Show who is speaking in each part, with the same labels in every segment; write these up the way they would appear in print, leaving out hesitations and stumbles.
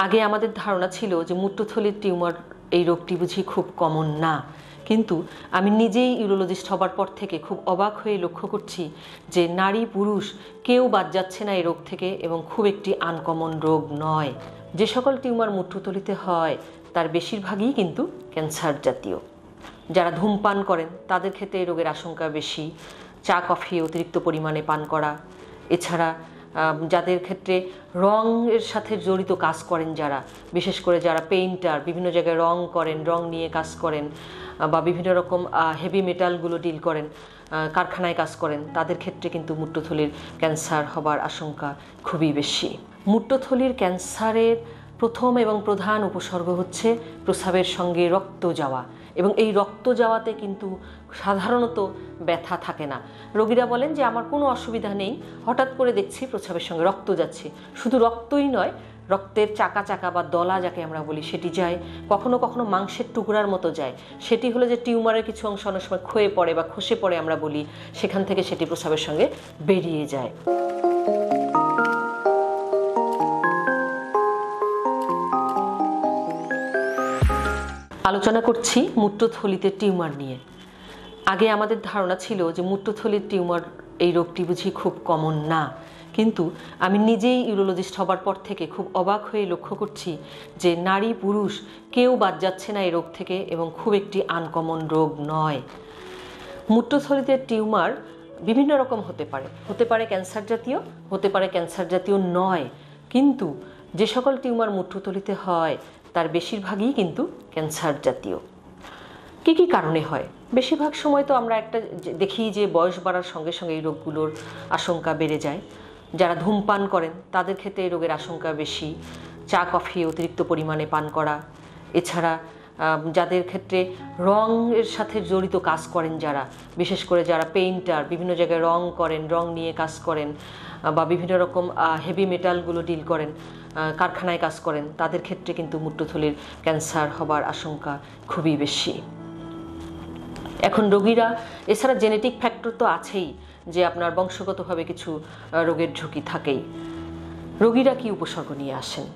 Speaker 1: আগে আমাদের ধারণা ছিল যে মূত্রথলির টিউমার এই রোগটি বুঝি খুব কমন না, কিন্তু আমি নিজেই ইউরোলজিস্ট হবার পর থেকে খুব অবাক হয়ে লক্ষ্য করছি যে নারী পুরুষ কেউ বাদ যাচ্ছে না এই রোগ থেকে এবং খুব একটি আনকমন রোগ নয়। যে সকল টিউমার মূত্রথলিতে হয় তার বেশিরভাগই কিন্তু ক্যান্সার জাতীয়। যারা ধূমপান করেন তাদের ক্ষেত্রে এই রোগের আশঙ্কা বেশি, চা কফি অতিরিক্ত পরিমাণে পান করা, এছাড়া যাদের ক্ষেত্রে রঙের সাথে জড়িত কাজ করেন যারা, বিশেষ করে যারা পেইন্টার, বিভিন্ন জায়গায় রং করেন, রং নিয়ে কাজ করেন বা বিভিন্ন রকম হেভি মেটালগুলো ডিল করেন, কারখানায় কাজ করেন, তাদের ক্ষেত্রে কিন্তু মূত্রথলির ক্যান্সার হবার আশঙ্কা খুবই বেশি। মূত্রথলির ক্যান্সারের প্রথম এবং প্রধান উপসর্গ হচ্ছে প্রস্রাবের সঙ্গে রক্ত যাওয়া, এবং এই রক্ত যাওয়াতে কিন্তু সাধারণত ব্যথা থাকে না। রোগীরা বলেন যে আমার কোনো অসুবিধা নেই, হঠাৎ করে দেখছি প্রস্রাবের সঙ্গে রক্ত যাচ্ছে। শুধু রক্তই নয়, রক্তের চাকা চাকা বা দলা যাকে আমরা বলি সেটি যায়, কখনো কখনো মাংসের টুকরার মতো যায়। সেটি হলো যে টিউমারের কিছু অংশ অনেক সময় ক্ষয়ে পড়ে বা খসে পড়ে আমরা বলি, সেখান থেকে সেটি প্রস্রাবের সঙ্গে বেরিয়ে যায়। আলোচনা করছি মূত্রথলিতে টিউমার নিয়ে। আগে আমাদের ধারণা ছিল যে মূত্রথলির টিউমার এই রোগটি বুঝি খুব কমন না, কিন্তু আমি নিজেই ইউরোলজিস্ট হবার পর থেকে খুব অবাক হয়ে লক্ষ্য করছি যে নারী পুরুষ কেউ বাদ যাচ্ছে না এই রোগ থেকে এবং খুব একটি আনকমন রোগ নয়। মূত্রথলিতে টিউমার বিভিন্ন রকম হতে পারে ক্যান্সার জাতীয়, হতে পারে ক্যান্সার জাতীয় নয়, কিন্তু যে সকল টিউমার মূত্রথলিতে হয় তার বেশিরভাগই কিন্তু ক্যান্সার জাতীয়। কি কি কারণে হয়? বেশিরভাগ সময় তো আমরা একটা দেখি যে বয়স বাড়ার সঙ্গে সঙ্গে এই রোগগুলোর আশঙ্কা বেড়ে যায়। যারা ধূমপান করেন তাদের ক্ষেত্রে এই রোগের আশঙ্কা বেশি, চা কফি অতিরিক্ত পরিমাণে পান করা, এছাড়া যাদের ক্ষেত্রে রঙের সাথে জড়িত কাজ করেন যারা, বিশেষ করে যারা পেইন্টার, বিভিন্ন জায়গায় রং করেন, রং নিয়ে কাজ করেন বা বিভিন্ন রকম হেভি মেটালগুলো ডিল করেন, কারখানায় কাজ করেন, তাদের ক্ষেত্রে কিন্তু মূত্রথলির ক্যান্সার হবার আশঙ্কা খুবই বেশি। এখন রোগীরা এছাড়া জেনেটিক ফ্যাক্টর তো আছেই, যে আপনার বংশগতভাবে কিছু রোগের ঝুঁকি থাকেই। রোগীরা কি উপসর্গ নিয়ে আসেন?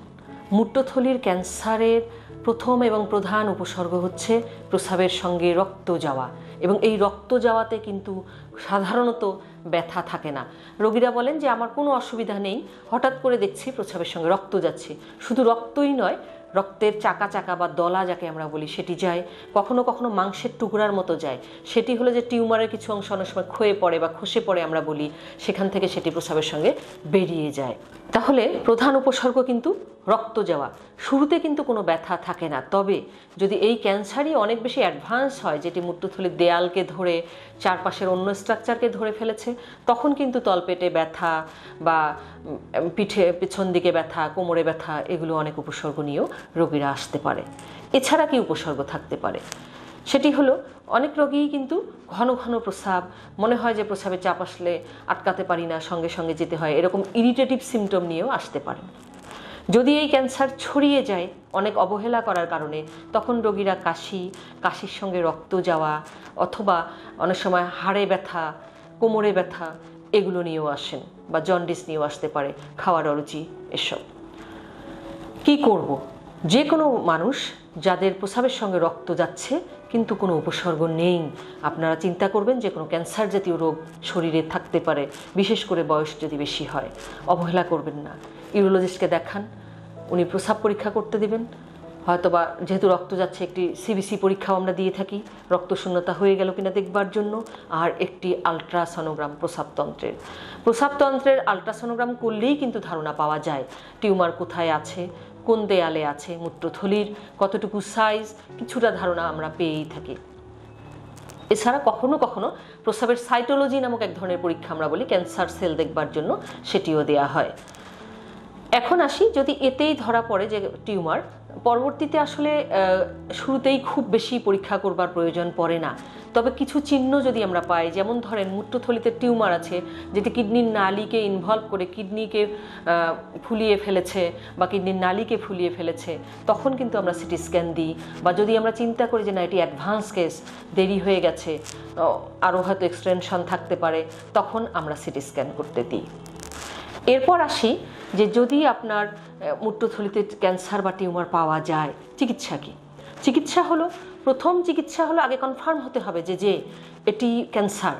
Speaker 1: মূত্রথলির ক্যান্সারের প্রথম এবং প্রধান উপসর্গ হচ্ছে প্রস্রাবের সঙ্গে রক্ত যাওয়া, এবং এই রক্ত যাওয়াতে কিন্তু সাধারণত ব্যথা থাকে না। রোগীরা বলেন যে আমার কোনো অসুবিধা নেই, হঠাৎ করে দেখছি প্রস্রাবের সঙ্গে রক্ত যাচ্ছে। শুধু রক্তই নয়, রক্তের চাকা চাকা বা দলা যাকে আমরা বলি সেটি যায়, কখনো কখনো মাংসের টুকরার মতো যায়। সেটি হলো যে টিউমারের কিছু অংশ অনেক সময় ক্ষয়ে পড়ে বা খসে পড়ে আমরা বলি, সেখান থেকে সেটি প্রস্রাবের সঙ্গে বেরিয়ে যায়। তাহলে প্রধান উপসর্গ কিন্তু রক্ত যাওয়া। শুরুতে কিন্তু কোনো ব্যথা থাকে না, তবে যদি এই ক্যান্সারই অনেক বেশি অ্যাডভান্স হয়, যেটি মূত্রথলির দেয়ালকে ধরে চারপাশের অন্য স্ট্রাকচারকে ধরে ফেলেছে, তখন কিন্তু তলপেটে ব্যথা বা পিছন দিকে ব্যথা, কোমরে ব্যথা, এগুলো অনেক উপসর্গ নিয়েও রোগীরা আসতে পারে। এছাড়া কি উপসর্গ থাকতে পারে? সেটি হলো অনেক রোগীই কিন্তু ঘন ঘন প্রস্রাব, মনে হয় যে প্রস্রাবে চাপ আসলে আটকাতে পারি না, সঙ্গে সঙ্গে যেতে হয়, এরকম ইরিটেটিভ সিমটম নিয়েও আসতে পারেন। যদি এই ক্যান্সার ছড়িয়ে যায় অনেক অবহেলা করার কারণে, তখন রোগীরা কাশির সঙ্গে রক্ত যাওয়া, অথবা অনেক সময় হাড়ে ব্যথা, কোমরে ব্যথা, এগুলো নিয়েও আসেন, বা জন্ডিস নিয়েও আসতে পারে, খাওয়ার অরুচি, এসব। কি করব? যে কোনো মানুষ যাদের প্রস্রাবের সঙ্গে রক্ত যাচ্ছে কিন্তু কোনো উপসর্গ নেই, আপনারা চিন্তা করবেন যে কোনো ক্যান্সার জাতীয় রোগ শরীরে থাকতে পারে, বিশেষ করে বয়স যদি বেশি হয়। অবহেলা করবেন না, ইউরোলজিস্টকে দেখান, উনি প্রস্রাব পরীক্ষা করতে দিবেন, হয়তোবা যেহেতু রক্ত যাচ্ছে একটি সিবিসি পরীক্ষাও আমরা দিয়ে থাকি রক্ত শূন্যতা হয়ে গেল কিনা দেখবার জন্য, আর একটি আলট্রাসনোগ্রাম প্রস্রাবতন্ত্রের আলট্রাসনোগ্রাম করলেই কিন্তু ধারণা পাওয়া যায় টিউমার কোথায় আছে, কোন দেয়ালে আছে, মূত্রথলির কতটুকু সাইজ, কিছুটা ধারণা আমরা পেয়েই থাকি। এছাড়া কখনো কখনো প্রস্রাবের সাইটোলজি নামক এক ধরনের পরীক্ষা আমরা বলি, ক্যান্সার সেল দেখবার জন্য, সেটিও দেয়া হয়। এখন আসি, যদি এতেই ধরা পড়ে যে টিউমার, পরবর্তীতে আসলে শুরুতেই খুব বেশি পরীক্ষা করবার প্রয়োজন পড়ে না, তবে কিছু চিহ্ন যদি আমরা পাই, যেমন ধরেন মূত্রথলিতে টিউমার আছে যেটি কিডনির নালীকে ইনভলভ করে কিডনিকে ফুলিয়ে ফেলেছে বা কিডনির নালীকে ফুলিয়ে ফেলেছে, তখন কিন্তু আমরা সিটি স্ক্যান দিই। বা যদি আমরা চিন্তা করি যে না এটি অ্যাডভান্স কেস, দেরি হয়ে গেছে, আরও হয়তো এক্সটেনশন থাকতে পারে, তখন আমরা সিটি স্ক্যান করতে দিই। এরপর আসি যে যদি আপনার মূত্রথলিতে ক্যান্সার বা টিউমার পাওয়া যায়, চিকিৎসা কী? চিকিৎসা হলো, প্রথম চিকিৎসা হলো আগে কনফার্ম হতে হবে যে এটি ক্যান্সার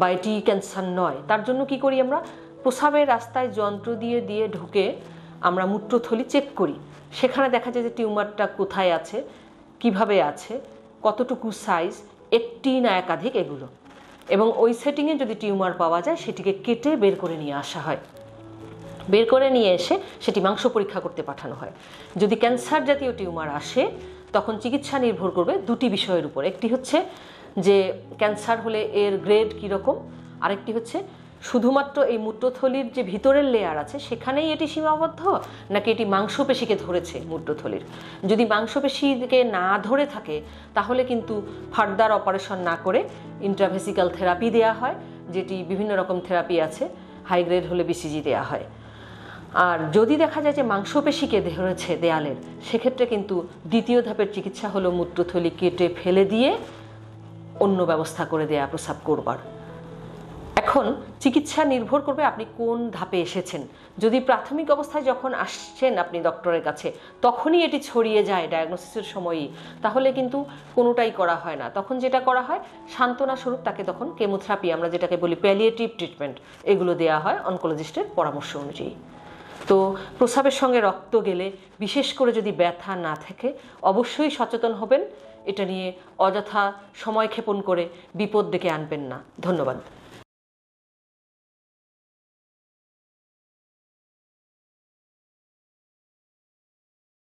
Speaker 1: বা এটি ক্যান্সার নয়। তার জন্য কি করি আমরা? প্রস্রাবের রাস্তায় যন্ত্র দিয়ে ঢুকে আমরা মূত্রথলি চেক করি। সেখানে দেখা যায় যে টিউমারটা কোথায় আছে, কিভাবে আছে, কতটুকু সাইজ, একটি না একাধিক, এগুলো। এবং ওই সেটিংয়ে যদি টিউমার পাওয়া যায় সেটিকে কেটে বের করে নিয়ে আসা হয়। বের করে নিয়ে এসে সেটি মাংস পরীক্ষা করতে পাঠানো হয়। যদি ক্যান্সার জাতীয় টিউমার আসে তখন চিকিৎসা নির্ভর করবে দুটি বিষয়ের উপর। একটি হচ্ছে যে ক্যান্সার হলে এর গ্রেড কীরকম, আরেকটি হচ্ছে শুধুমাত্র এই মূত্রথলির যে ভিতরের লেয়ার আছে সেখানেই এটি সীমাবদ্ধ, নাকি এটি মাংসপেশিকে ধরেছে মূত্রথলির। যদি মাংসপেশিকে না ধরে থাকে তাহলে কিন্তু ফার্দার অপারেশন না করে ইন্ট্রাভেসিক্যাল থেরাপি দেওয়া হয়, যেটি বিভিন্ন রকম থেরাপি আছে, হাই গ্রেড হলে বিসিজি দেওয়া হয়। আর যদি দেখা যায় যে মাংসপেশিকে ধরেছে দেয়ালের, সেক্ষেত্রে কিন্তু দ্বিতীয় ধাপের চিকিৎসা হলো মূত্রথলি কেটে ফেলে দিয়ে অন্য ব্যবস্থা করে দেয়া প্রস্রাব করবার। এখন চিকিৎসা নির্ভর করবে আপনি কোন ধাপে এসেছেন। যদি প্রাথমিক অবস্থায় যখন আসছেন আপনি ডক্টরের কাছে তখনই এটি ছড়িয়ে যায় ডায়াগনোসিসের সময়ই, তাহলে কিন্তু কোনোটাই করা হয় না। তখন যেটা করা হয়, সান্ত্বনা স্বরূপ তাকে তখন কেমোথেরাপি, আমরা যেটাকে বলি প্যালিয়েটিভ ট্রিটমেন্ট, এগুলো দেওয়া হয় অনকোলজিস্টের পরামর্শ অনুযায়ী। তো প্রস্রাবের সঙ্গে রক্ত গেলে, বিশেষ করে যদি ব্যথা না থাকে, অবশ্যই সচেতন হবেন। এটা নিয়ে অযথা সময় ক্ষেপণ করে বিপদ ডেকে আনবেন না। ধন্যবাদ।